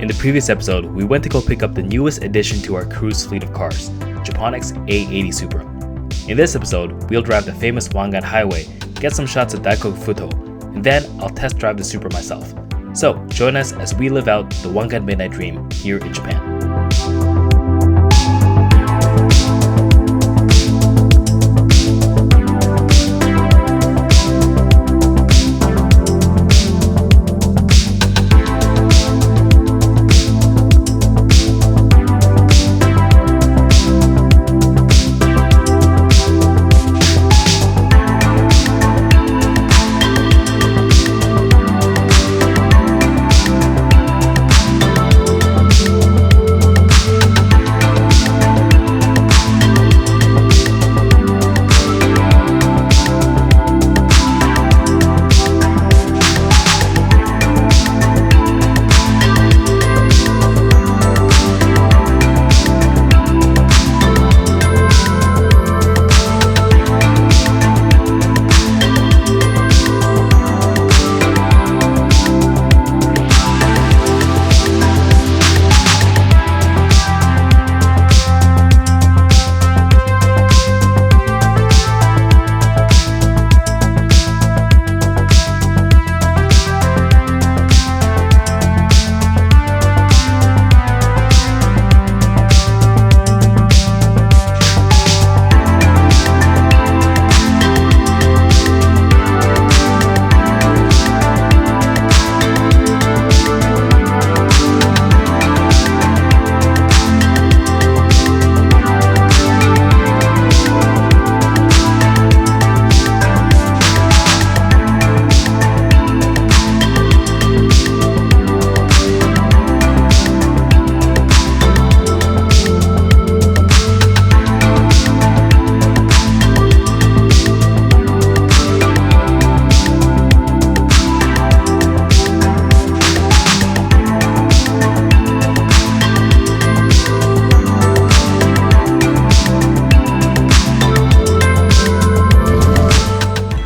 In the previous episode, we went to go pick up the newest addition to our cruise fleet of cars, Japonic's A80 Supra. In this episode, we'll drive the famous Wangan Highway, get some shots of Daikokufuto, and then I'll test drive the Supra myself. So join us as we live out the Wangan Midnight dream here in Japan.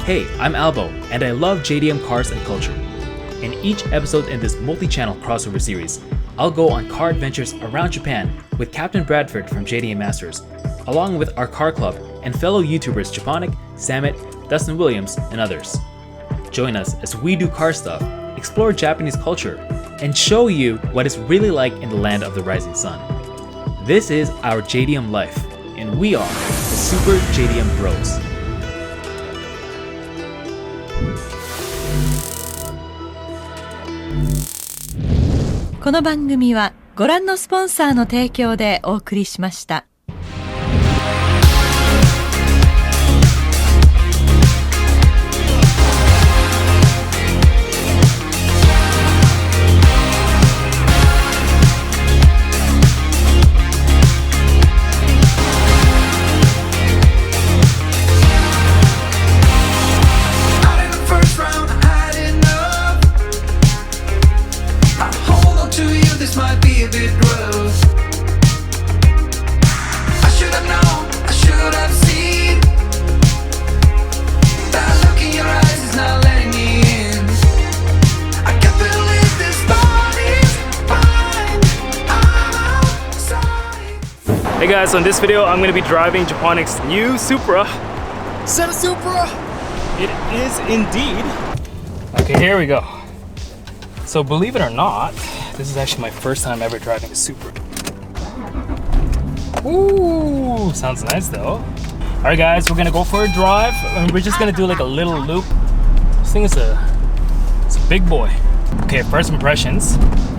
Hey, I'm ALBO, and I love JDM cars and culture. In each episode in this multi-channel crossover series, I'll go on car adventures around Japan with Captain Bradford from JDM Masters, along with our car club and fellow YouTubers Japonic, Samit, Dustin Williams, and others. Join us as we do car stuff, explore Japanese culture, and show you what it's really like in the land of the rising sun. This is our JDM life, and we are the Super JDM Bros. この番組はご覧のスポンサーの提供でお送りしました。Hey guys, so in this video I'm going to be driving Japonic's new Supra. Is that a Supra? It is indeed. Okay, here we go. So believe it or not, this is actually my first time ever driving a Supra. Ooh, sounds nice though. Alright guys, we're going to go for a drive and we're just going to do like a little loop. This thing is it's a big boy. Okay, first impressions.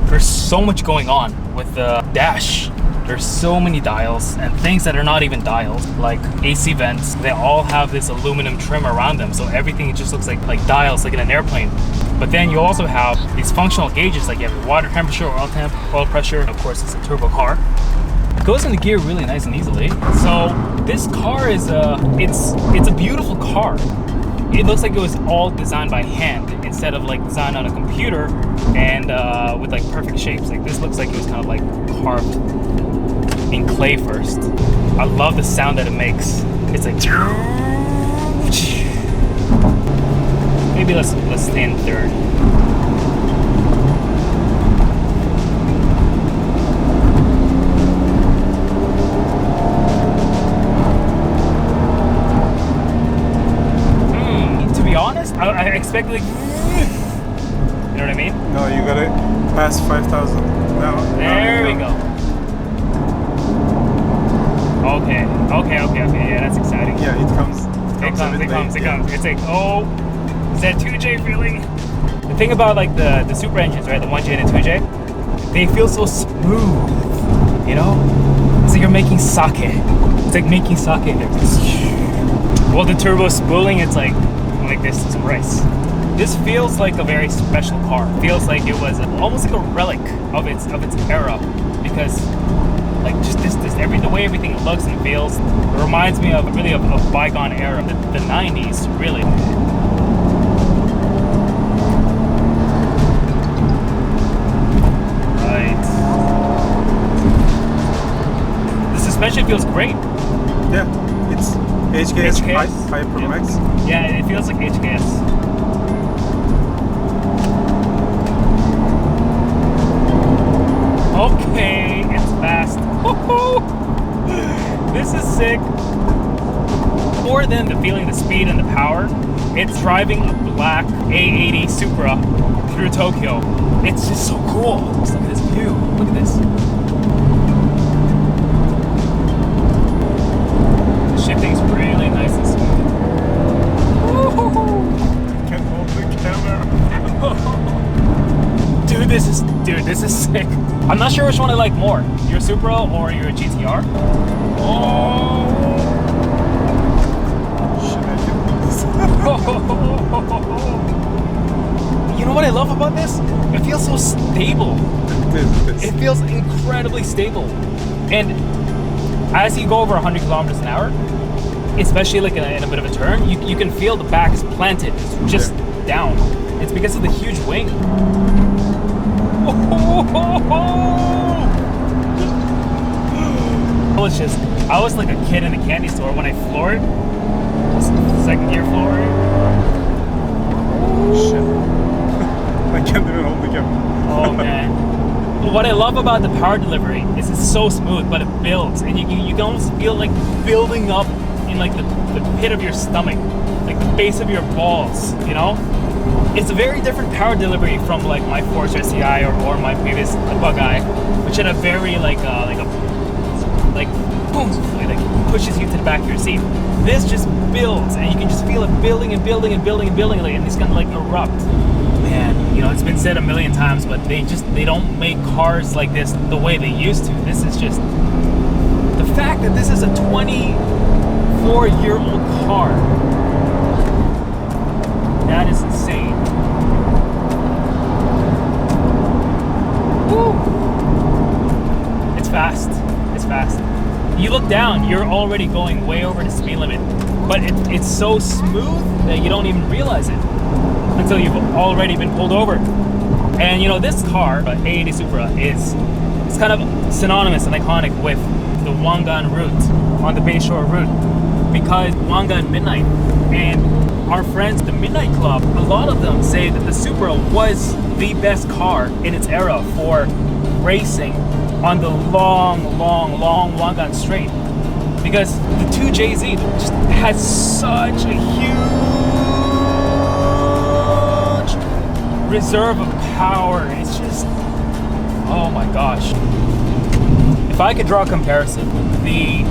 There's so much going on with the dash. There's so many dials and things that are not even dials, like AC vents. They all have this aluminum trim around them, so everything just looks like dials, like in an airplane. But then you also have these functional gauges, like you have your water temperature, oil temp, oil pressure. Of course, it's a turbo car. It goes into gear really nice and easily. So this car is it's a beautiful car. It looks like it was all designed by hand instead of like designed on a computer and with like perfect shapes. Like this looks like it was kind of like carved in clay first. I love the sound that it makes. It's like maybe let's stay in third. expect like, you know what I mean? No, you gotta pass 5,000. Now. There we go. Okay. Yeah, that's exciting. Yeah, it comes. It comes. Yeah. It's like, oh, is that 2J feeling? The thing about like the Supra engines, right? The 1J and the 2J, they feel so smooth. You know? It's like you're making sake. It's like making sake. Well, the turbo spooling, it's like this is rice. This feels like a very special car. It feels like it was almost like a relic of its era, because like just the way everything looks and feels, it reminds me of really of a bygone era, the 90s, really. Right. The suspension feels great. Yeah, it's HKS, HKS? Hyper Yep. Max. Yeah, it feels like HKS. Okay, it's fast. This is sick. More than the feeling, the speed and the power, it's driving a black A80 Supra through Tokyo. It's just so cool. Just look at this view. Look at this. The shifting's really nice and smooth. Can't hold the camera. Dude, this is sick. I'm not sure which one I like more, your Supra or your GTR. Oh! Should I do this? You know what I love about this? It feels so stable. It feels incredibly stable. And as you go over 100 kilometers an hour, especially like in a bit of a turn, you can feel the back is planted. It's just down. It's because of the huge wing. I was like a kid in a candy store when I floored. Second gear flooring. Shit. I can't even hold the camera. Oh man. What I love about the power delivery is it's so smooth, but it builds, and you can almost feel like building up in like the pit of your stomach, like the base of your balls, you know? It's a very different power delivery from like my Force STI or my previous Bug-Eye, which had a very boom, like pushes you to the back of your seat. This just builds, and you can just feel it building and building and building and building, like, and it's gonna like erupt. Man, you know, it's been said a million times, but they don't make cars like this the way they used to. This is just the fact that this is a 24-year-old car. That is insane. Woo! It's fast. It's fast. You look down, you're already going way over the speed limit, but it's so smooth that you don't even realize it until you've already been pulled over. And you know, this car, A80 Supra, it's kind of synonymous and iconic with the Wangan route, on the Bayshore route, because Wangan Midnight and our friends, the Midnight Club, a lot of them say that the Supra was the best car in its era for racing on the long Wangan Straight, because the 2JZ just has such a huge reserve of power. It's just, oh my gosh. If I could draw a comparison, the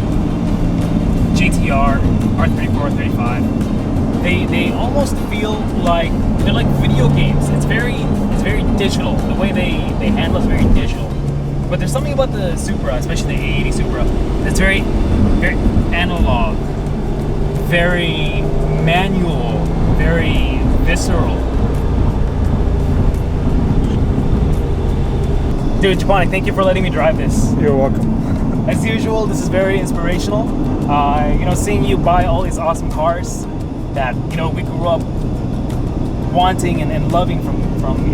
GTR, R34, 35, they almost feel like they're like video games. It's very digital. The way they handle is very digital. But there's something about the Supra, especially the A80 Supra, that's very analog, very manual, very visceral. Dude, Japonic, thank you for letting me drive this. You're welcome. As usual, this is very inspirational. You know, seeing you buy all these awesome cars that, you know, we grew up wanting and loving from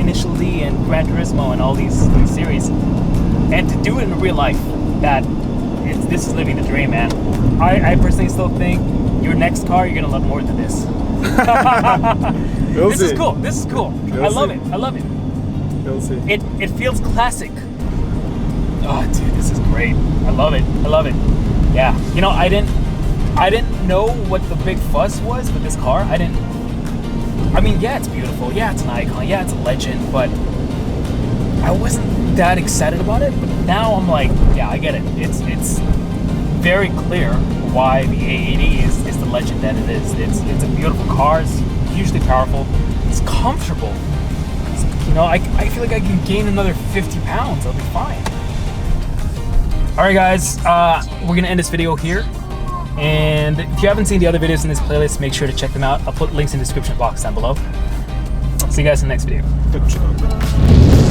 Initial D and Gran Turismo and all these series, and to do it in real life, this is living the dream, man. I personally still think your next car, you're gonna love more than this. This is cool. This is cool. I love it. I love it. You'll see. It feels classic. Oh, dude, this is great. I love it. I love it. Yeah. You know, I didn't know what the big fuss was with this car. I didn't I mean, yeah, it's beautiful. Yeah, it's an icon. Yeah, it's a legend. But I wasn't that excited about it. But now I'm like, yeah, I get it. It's very clear why the A80 is the legend that it is. It's a beautiful car. It's hugely powerful. It's comfortable. You know, I feel like I can gain another 50 pounds. I'll be fine. All right, guys, we're gonna end this video here. And if you haven't seen the other videos in this playlist, make sure to check them out. I'll put links in the description box down below. See you guys in the next video. Good job.